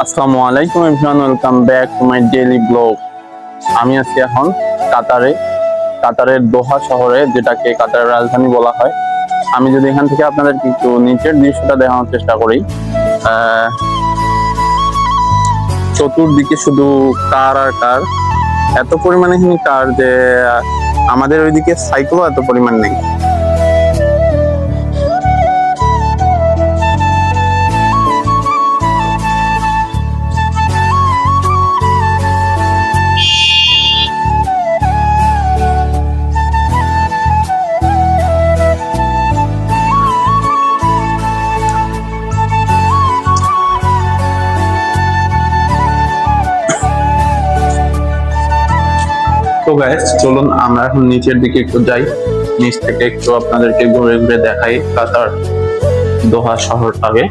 আসসালামু আলাইকুম everyone, welcome back to my daily blog. আমি আছি এখন কাতারের দোহা শহরে, যেটাকে কাতারের রাজধানী বলা হয়। আমি যদি এখান থেকে আপনাদেরকে একটু নিচের দৃশ্যটা দেখানোর চেষ্টা করি, চতুর্দিকে শুধু কার আর কার, এত পরিমাণে কার যে আমাদের ওইদিকে সাইকেলও এত পরিমাণ নেই। তো গাইস, চলুন আমরা এখন নিচের দিকে একটু যাই, নিচ থেকে একটু আপনাদেরকে ঘুরে ঘুরে দেখাই কাতার দোহা শহরটাকে।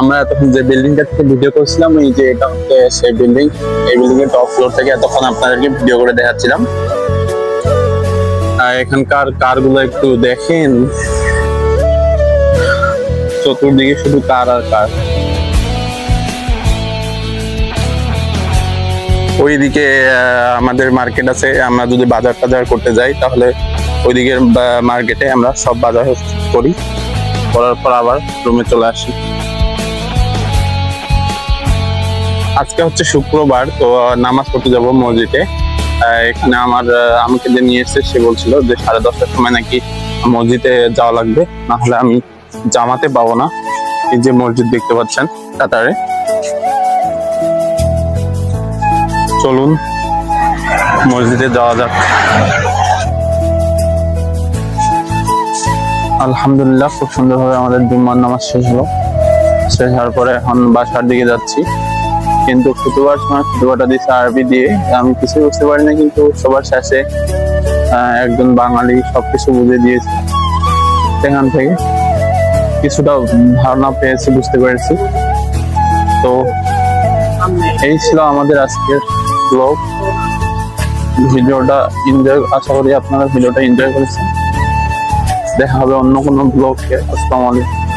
আমরা এতক্ষণ যে বিল্ডিংটা থেকে ভিডিও করছিলাম, এই যে এটা হচ্ছে সেই বিল্ডিং। এই বিল্ডিং এর টপ ফ্লোর থেকে এতক্ষণ আপনাদেরকে ভিডিও করে দেখাচ্ছিলাম। আর এখানকার কারগুলো একটু দেখেন, চতুর্দিকে শুধু কার আর কার। ওইদিকে আমাদের মার্কেট আছে, আমরা যদি বাজার টাজার করতে যাই তাহলে ওইদিকের মার্কেটে আমরা সব বাজার করি, করার পর আবার রুমে চলে আসি। আজকে হচ্ছে শুক্রবার, তো নামাজ পড়তে যাব মসজিদে। এখানে আমাকে যে নিয়ে এসেছে সে বলছিল যে 10:30টার সময় নাকি মসজিদে যাওয়া লাগবে, না হলে আমি জামাতে পাবো না। এই যে মসজিদ দেখতে পাচ্ছেন কাতারে। চলুন মসজিদে যাওয়া যাক। আলহামদুলিল্লাহ, খুব সুন্দরভাবে আমাদের জুম্মার নামাজ শেষ হলো। শেষ হওয়ার পরে এখন বাসার দিকে যাচ্ছি, কিন্তু খুতবার সময় খুতবাটা দিচ্ছে আরবি দিয়ে, আমি কিছু বুঝতে পারি না, কিন্তু সবার শেষে একজন বাঙালি সবকিছু বুঝে দিয়েছে। সেখান থেকে কিছুটা ধারণা পেয়েছি, বুঝতে পেরেছি। তো এই ছিল আমাদের আজকের ব্লগ। ভিডিওটা আশা করি আপনারা ভিডিওটা এনজয় করেছেন। দেখা হবে অন্য কোনো ব্লগে। আসসালামু আলাইকুম।